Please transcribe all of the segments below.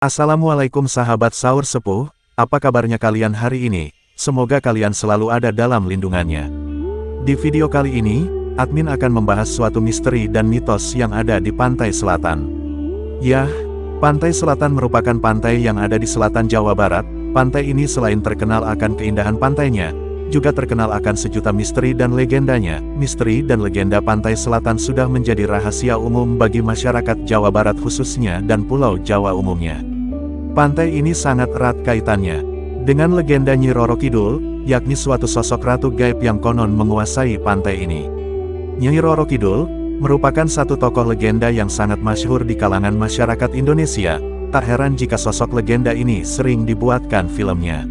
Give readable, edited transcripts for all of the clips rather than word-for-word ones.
Assalamualaikum sahabat Saur Sepuh, apa kabarnya kalian hari ini? Semoga kalian selalu ada dalam lindungannya. Di video kali ini, admin akan membahas suatu misteri dan mitos yang ada di pantai selatan. Yah, pantai selatan merupakan pantai yang ada di selatan Jawa Barat. Pantai ini selain terkenal akan keindahan pantainya, juga terkenal akan sejuta misteri dan legendanya. Misteri dan legenda pantai selatan sudah menjadi rahasia umum bagi masyarakat Jawa Barat khususnya dan Pulau Jawa umumnya. Pantai ini sangat erat kaitannya dengan legenda Nyi Roro Kidul, yakni suatu sosok ratu gaib yang konon menguasai pantai ini. Nyi Roro Kidul merupakan satu tokoh legenda yang sangat masyhur di kalangan masyarakat Indonesia. Tak heran jika sosok legenda ini sering dibuatkan filmnya.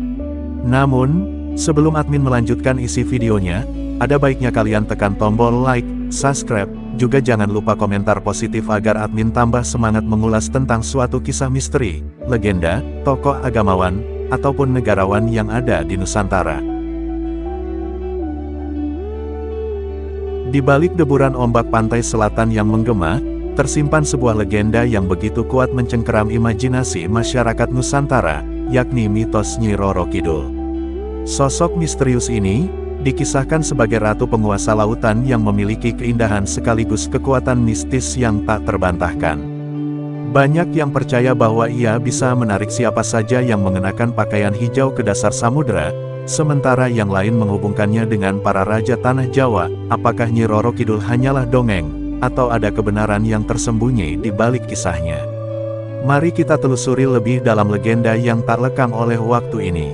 Namun, sebelum admin melanjutkan isi videonya, ada baiknya kalian tekan tombol like, subscribe, juga jangan lupa komentar positif agar admin tambah semangat mengulas tentang suatu kisah misteri, legenda, tokoh agamawan, ataupun negarawan yang ada di Nusantara. Di balik deburan ombak pantai selatan yang menggema, tersimpan sebuah legenda yang begitu kuat mencengkeram imajinasi masyarakat Nusantara, yakni mitos Nyi Roro Kidul. Sosok misterius ini dikisahkan sebagai ratu penguasa lautan yang memiliki keindahan sekaligus kekuatan mistis yang tak terbantahkan. Banyak yang percaya bahwa ia bisa menarik siapa saja yang mengenakan pakaian hijau ke dasar samudera, sementara yang lain menghubungkannya dengan para raja tanah Jawa. Apakah Nyi Roro Kidul hanyalah dongeng, atau ada kebenaran yang tersembunyi di balik kisahnya? Mari kita telusuri lebih dalam legenda yang tak lekang oleh waktu ini.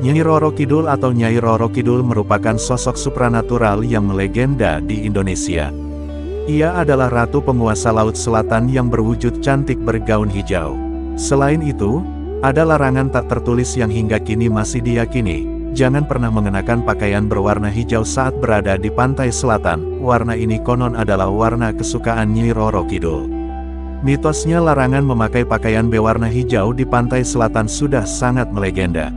Nyi Roro Kidul atau Nyai Roro Kidul merupakan sosok supranatural yang melegenda di Indonesia. Ia adalah ratu penguasa laut selatan yang berwujud cantik bergaun hijau. Selain itu, ada larangan tak tertulis yang hingga kini masih diyakini. Jangan pernah mengenakan pakaian berwarna hijau saat berada di pantai selatan. Warna ini konon adalah warna kesukaan Nyi Roro Kidul. Mitosnya larangan memakai pakaian berwarna hijau di pantai selatan sudah sangat melegenda.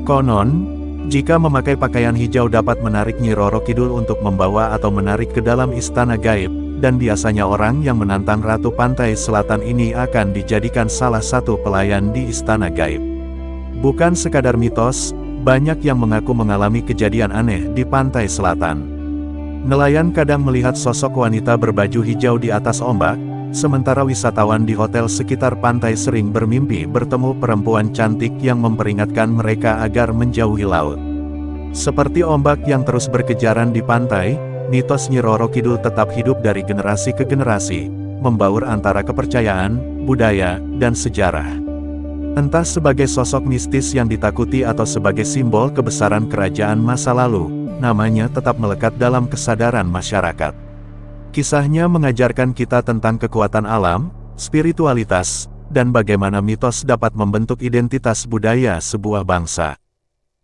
Konon, jika memakai pakaian hijau dapat menarik Nyi Roro Kidul untuk membawa atau menarik ke dalam istana gaib, dan biasanya orang yang menantang ratu pantai selatan ini akan dijadikan salah satu pelayan di istana gaib. Bukan sekadar mitos, banyak yang mengaku mengalami kejadian aneh di pantai selatan. Nelayan kadang melihat sosok wanita berbaju hijau di atas ombak, sementara wisatawan di hotel sekitar pantai sering bermimpi bertemu perempuan cantik yang memperingatkan mereka agar menjauhi laut. Seperti ombak yang terus berkejaran di pantai, mitos Nyi Roro Kidul tetap hidup dari generasi ke generasi, membaur antara kepercayaan, budaya, dan sejarah. Entah sebagai sosok mistis yang ditakuti atau sebagai simbol kebesaran kerajaan masa lalu, namanya tetap melekat dalam kesadaran masyarakat. Kisahnya mengajarkan kita tentang kekuatan alam, spiritualitas, dan bagaimana mitos dapat membentuk identitas budaya sebuah bangsa.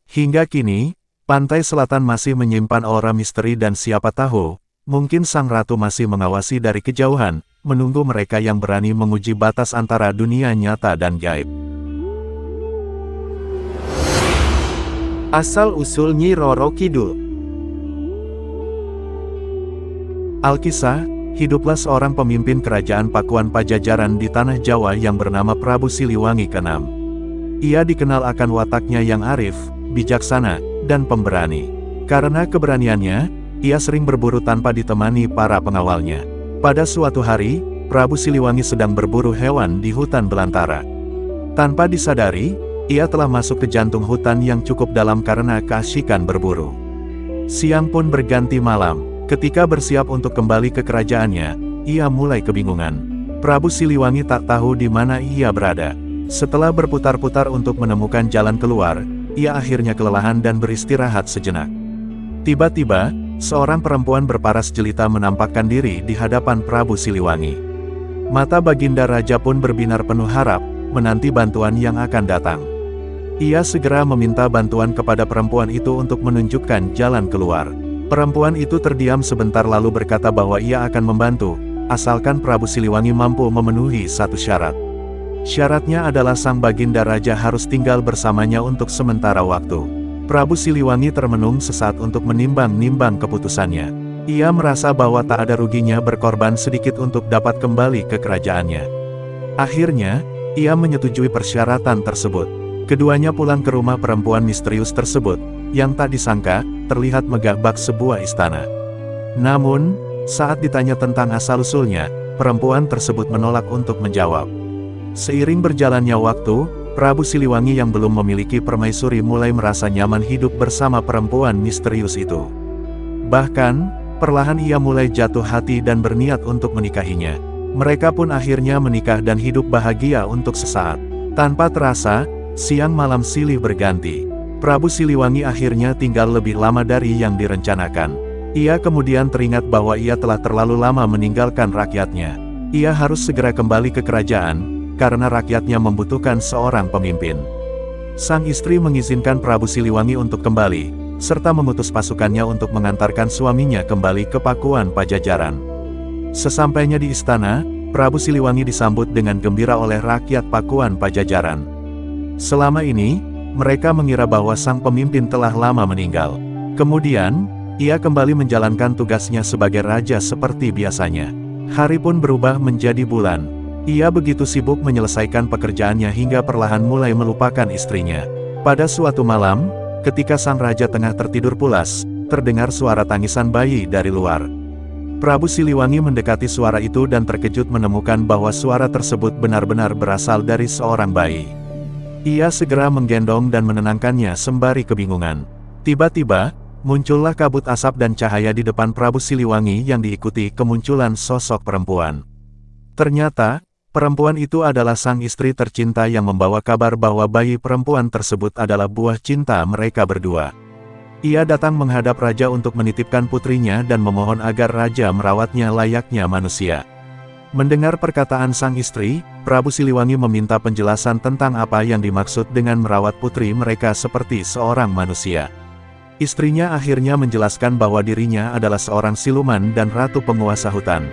Hingga kini, pantai selatan masih menyimpan aura misteri dan siapa tahu, mungkin sang ratu masih mengawasi dari kejauhan, menunggu mereka yang berani menguji batas antara dunia nyata dan gaib. Asal-usul Nyi Roro Kidul. Alkisah, hiduplah seorang pemimpin kerajaan Pakuan Pajajaran di tanah Jawa yang bernama Prabu Siliwangi ke-6. Ia dikenal akan wataknya yang arif, bijaksana, dan pemberani. Karena keberaniannya, ia sering berburu tanpa ditemani para pengawalnya. Pada suatu hari, Prabu Siliwangi sedang berburu hewan di hutan belantara. Tanpa disadari, ia telah masuk ke jantung hutan yang cukup dalam karena keasyikan berburu. Siang pun berganti malam. Ketika bersiap untuk kembali ke kerajaannya, ia mulai kebingungan. Prabu Siliwangi tak tahu di mana ia berada. Setelah berputar-putar untuk menemukan jalan keluar, ia akhirnya kelelahan dan beristirahat sejenak. Tiba-tiba, seorang perempuan berparas jelita menampakkan diri di hadapan Prabu Siliwangi. Mata Baginda Raja pun berbinar penuh harap, menanti bantuan yang akan datang. Ia segera meminta bantuan kepada perempuan itu untuk menunjukkan jalan keluar. Perempuan itu terdiam sebentar lalu berkata bahwa ia akan membantu, asalkan Prabu Siliwangi mampu memenuhi satu syarat. Syaratnya adalah sang Baginda Raja harus tinggal bersamanya untuk sementara waktu. Prabu Siliwangi termenung sesaat untuk menimbang-nimbang keputusannya. Ia merasa bahwa tak ada ruginya berkorban sedikit untuk dapat kembali ke kerajaannya. Akhirnya, Ia menyetujui persyaratan tersebut. Keduanya pulang ke rumah perempuan misterius tersebut, yang tak disangka, terlihat megah bak sebuah istana. Namun, saat ditanya tentang asal-usulnya, perempuan tersebut menolak untuk menjawab. Seiring berjalannya waktu, Prabu Siliwangi yang belum memiliki permaisuri mulai merasa nyaman hidup bersama perempuan misterius itu. Bahkan, perlahan ia mulai jatuh hati dan berniat untuk menikahinya. Mereka pun akhirnya menikah dan hidup bahagia untuk sesaat. Tanpa terasa, siang malam silih berganti. Prabu Siliwangi akhirnya tinggal lebih lama dari yang direncanakan. Ia kemudian teringat bahwa ia telah terlalu lama meninggalkan rakyatnya. Ia harus segera kembali ke kerajaan, karena rakyatnya membutuhkan seorang pemimpin. Sang istri mengizinkan Prabu Siliwangi untuk kembali, serta mengutus pasukannya untuk mengantarkan suaminya kembali ke Pakuan Pajajaran. Sesampainya di istana, Prabu Siliwangi disambut dengan gembira oleh rakyat Pakuan Pajajaran. Selama ini, mereka mengira bahwa sang pemimpin telah lama meninggal. Kemudian, ia kembali menjalankan tugasnya sebagai raja seperti biasanya. Hari pun berubah menjadi bulan. Ia begitu sibuk menyelesaikan pekerjaannya hingga perlahan mulai melupakan istrinya. Pada suatu malam, ketika sang raja tengah tertidur pulas, terdengar suara tangisan bayi dari luar. Prabu Siliwangi mendekati suara itu dan terkejut menemukan bahwa suara tersebut benar-benar berasal dari seorang bayi. Ia segera menggendong dan menenangkannya sembari kebingungan. Tiba-tiba, muncullah kabut asap dan cahaya di depan Prabu Siliwangi yang diikuti kemunculan sosok perempuan. Ternyata, perempuan itu adalah sang istri tercinta yang membawa kabar bahwa bayi perempuan tersebut adalah buah cinta mereka berdua. Ia datang menghadap raja untuk menitipkan putrinya dan memohon agar raja merawatnya layaknya manusia. Mendengar perkataan sang istri, Prabu Siliwangi meminta penjelasan tentang apa yang dimaksud dengan merawat putri mereka seperti seorang manusia. Istrinya akhirnya menjelaskan bahwa dirinya adalah seorang siluman dan ratu penguasa hutan.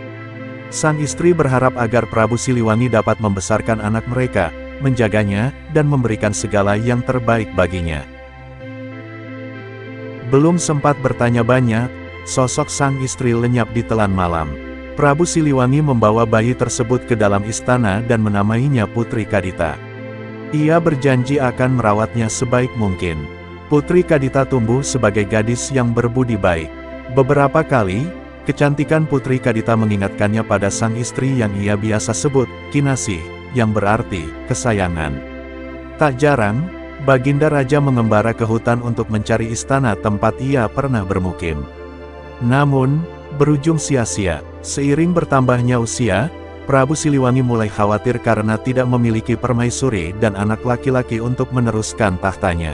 Sang istri berharap agar Prabu Siliwangi dapat membesarkan anak mereka, menjaganya, dan memberikan segala yang terbaik baginya. Belum sempat bertanya banyak, sosok sang istri lenyap di telan malam. Prabu Siliwangi membawa bayi tersebut ke dalam istana dan menamainya Putri Kadita. Ia berjanji akan merawatnya sebaik mungkin. Putri Kadita tumbuh sebagai gadis yang berbudi baik. Beberapa kali, kecantikan Putri Kadita mengingatkannya pada sang istri yang ia biasa sebut Kinasih, yang berarti kesayangan. Tak jarang, Baginda Raja mengembara ke hutan untuk mencari istana tempat ia pernah bermukim. Namun, berujung sia-sia. Seiring bertambahnya usia, Prabu Siliwangi mulai khawatir karena tidak memiliki permaisuri dan anak laki-laki untuk meneruskan tahtanya.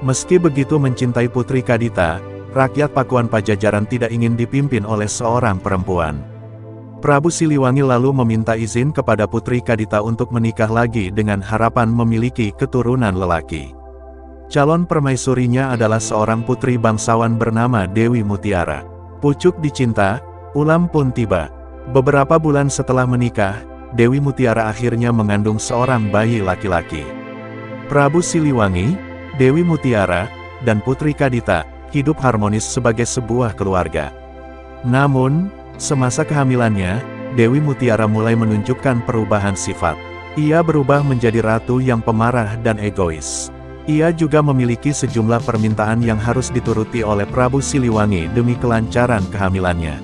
Meski begitu mencintai Putri Kadita, rakyat Pakuan Pajajaran tidak ingin dipimpin oleh seorang perempuan. Prabu Siliwangi lalu meminta izin kepada Putri Kadita untuk menikah lagi dengan harapan memiliki keturunan lelaki. Calon permaisurinya adalah seorang putri bangsawan bernama Dewi Mutiara. Pucuk dicinta, ulam pun tiba. Beberapa bulan setelah menikah, Dewi Mutiara akhirnya mengandung seorang bayi laki-laki. Prabu Siliwangi, Dewi Mutiara, dan Putri Kadita hidup harmonis sebagai sebuah keluarga. Namun, semasa kehamilannya, Dewi Mutiara mulai menunjukkan perubahan sifat. Ia berubah menjadi ratu yang pemarah dan egois. Ia juga memiliki sejumlah permintaan yang harus dituruti oleh Prabu Siliwangi demi kelancaran kehamilannya.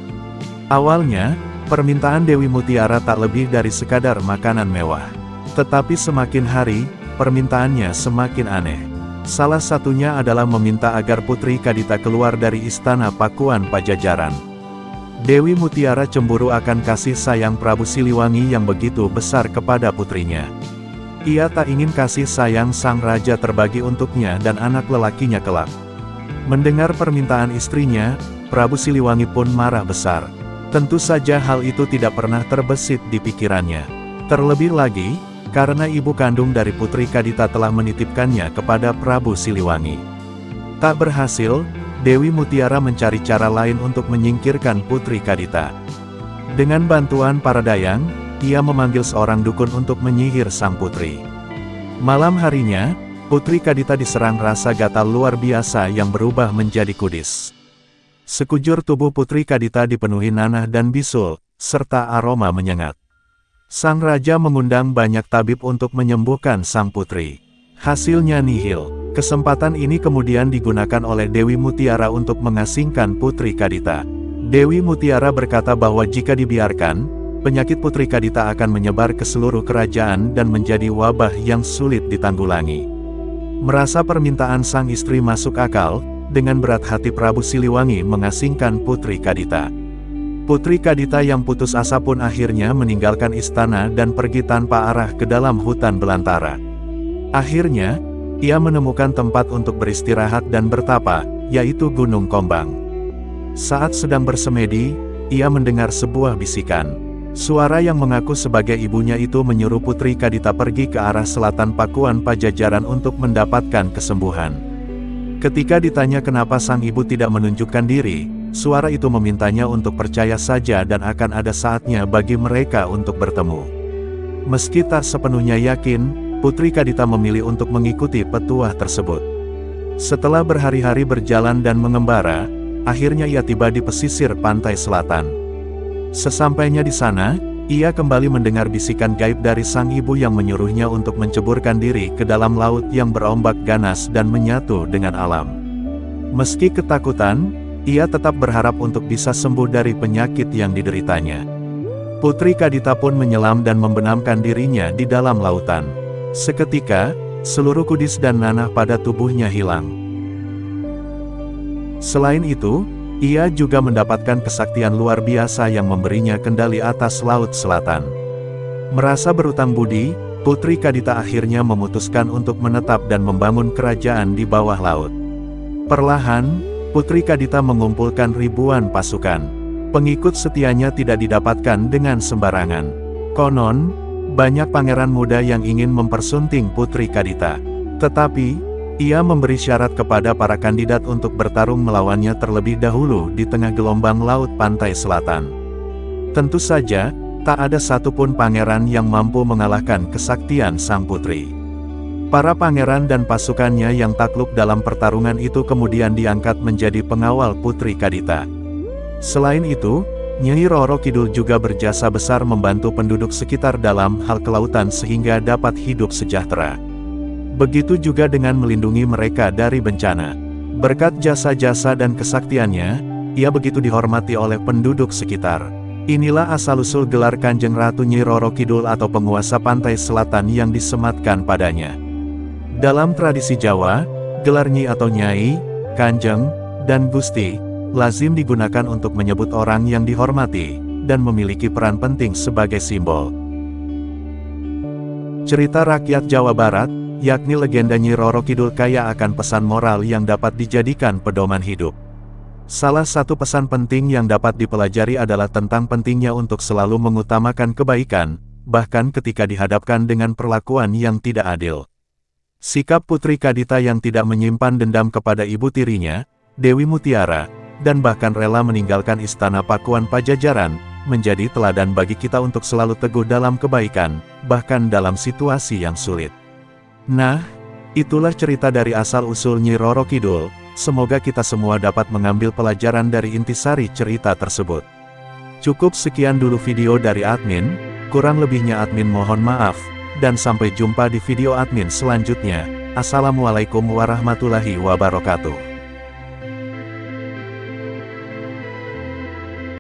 Awalnya, permintaan Dewi Mutiara tak lebih dari sekadar makanan mewah. Tetapi semakin hari, permintaannya semakin aneh. Salah satunya adalah meminta agar Putri Kadita keluar dari istana Pakuan Pajajaran. Dewi Mutiara cemburu akan kasih sayang Prabu Siliwangi yang begitu besar kepada putrinya. Ia tak ingin kasih sayang sang raja terbagi untuknya dan anak lelakinya kelak. Mendengar permintaan istrinya, Prabu Siliwangi pun marah besar. Tentu saja hal itu tidak pernah terbesit di pikirannya. Terlebih lagi, karena ibu kandung dari Putri Kadita telah menitipkannya kepada Prabu Siliwangi. Tak berhasil, Dewi Mutiara mencari cara lain untuk menyingkirkan Putri Kadita. Dengan bantuan para dayang, ia memanggil seorang dukun untuk menyihir sang putri. Malam harinya, Putri Kadita diserang rasa gatal luar biasa yang berubah menjadi kudis. Sekujur tubuh Putri Kadita dipenuhi nanah dan bisul, serta aroma menyengat. Sang raja mengundang banyak tabib untuk menyembuhkan sang putri. Hasilnya nihil. Kesempatan ini kemudian digunakan oleh Dewi Mutiara untuk mengasingkan Putri Kadita. Dewi Mutiara berkata bahwa jika dibiarkan, penyakit Putri Kadita akan menyebar ke seluruh kerajaan dan menjadi wabah yang sulit ditanggulangi. Merasa permintaan sang istri masuk akal, dengan berat hati Prabu Siliwangi mengasingkan Putri Kadita. Putri Kadita yang putus asa pun akhirnya meninggalkan istana dan pergi tanpa arah ke dalam hutan belantara. Akhirnya, ia menemukan tempat untuk beristirahat dan bertapa, yaitu Gunung Kombang. Saat sedang bersemedi, ia mendengar sebuah bisikan. Suara yang mengaku sebagai ibunya itu menyuruh Putri Kadita pergi ke arah selatan Pakuan Pajajaran untuk mendapatkan kesembuhan. Ketika ditanya kenapa sang ibu tidak menunjukkan diri, suara itu memintanya untuk percaya saja dan akan ada saatnya bagi mereka untuk bertemu. Meski tak sepenuhnya yakin, Putri Kadita memilih untuk mengikuti petuah tersebut. Setelah berhari-hari berjalan dan mengembara, akhirnya ia tiba di pesisir pantai selatan. Sesampainya di sana, ia kembali mendengar bisikan gaib dari sang ibu yang menyuruhnya untuk menceburkan diri ke dalam laut yang berombak ganas dan menyatu dengan alam. Meski ketakutan, ia tetap berharap untuk bisa sembuh dari penyakit yang dideritanya. Putri Kadita pun menyelam dan membenamkan dirinya di dalam lautan. Seketika, seluruh kudis dan nanah pada tubuhnya hilang. Selain itu, ia juga mendapatkan kesaktian luar biasa yang memberinya kendali atas laut selatan. Merasa berutang budi, Putri Kadita akhirnya memutuskan untuk menetap dan membangun kerajaan di bawah laut. Perlahan, Putri Kadita mengumpulkan ribuan pasukan. Pengikut setianya tidak didapatkan dengan sembarangan. Konon, banyak pangeran muda yang ingin mempersunting Putri Kadita. Tetapi, ia memberi syarat kepada para kandidat untuk bertarung melawannya terlebih dahulu di tengah gelombang laut pantai selatan. Tentu saja, tak ada satupun pangeran yang mampu mengalahkan kesaktian sang putri. Para pangeran dan pasukannya yang takluk dalam pertarungan itu kemudian diangkat menjadi pengawal Putri Kadita. Selain itu, Nyai Roro Kidul juga berjasa besar membantu penduduk sekitar dalam hal kelautan sehingga dapat hidup sejahtera. Begitu juga dengan melindungi mereka dari bencana. Berkat jasa-jasa dan kesaktiannya, ia begitu dihormati oleh penduduk sekitar. Inilah asal-usul gelar Kanjeng Ratu Nyai Roro Kidul atau penguasa pantai selatan yang disematkan padanya. Dalam tradisi Jawa, gelar Nyi atau Nyai, Kanjeng, dan Gusti, lazim digunakan untuk menyebut orang yang dihormati, dan memiliki peran penting sebagai simbol. Cerita rakyat Jawa Barat, yakni legenda Nyi Roro Kidul kaya akan pesan moral yang dapat dijadikan pedoman hidup. Salah satu pesan penting yang dapat dipelajari adalah tentang pentingnya untuk selalu mengutamakan kebaikan, bahkan ketika dihadapkan dengan perlakuan yang tidak adil. Sikap Putri Kadita yang tidak menyimpan dendam kepada ibu tirinya, Dewi Mutiara, dan bahkan rela meninggalkan istana Pakuan Pajajaran, menjadi teladan bagi kita untuk selalu teguh dalam kebaikan, bahkan dalam situasi yang sulit. Nah, itulah cerita dari asal-usul Nyi Roro Kidul. Semoga kita semua dapat mengambil pelajaran dari intisari cerita tersebut. Cukup sekian dulu video dari admin, kurang lebihnya admin mohon maaf, dan sampai jumpa di video admin selanjutnya. Assalamualaikum warahmatullahi wabarakatuh.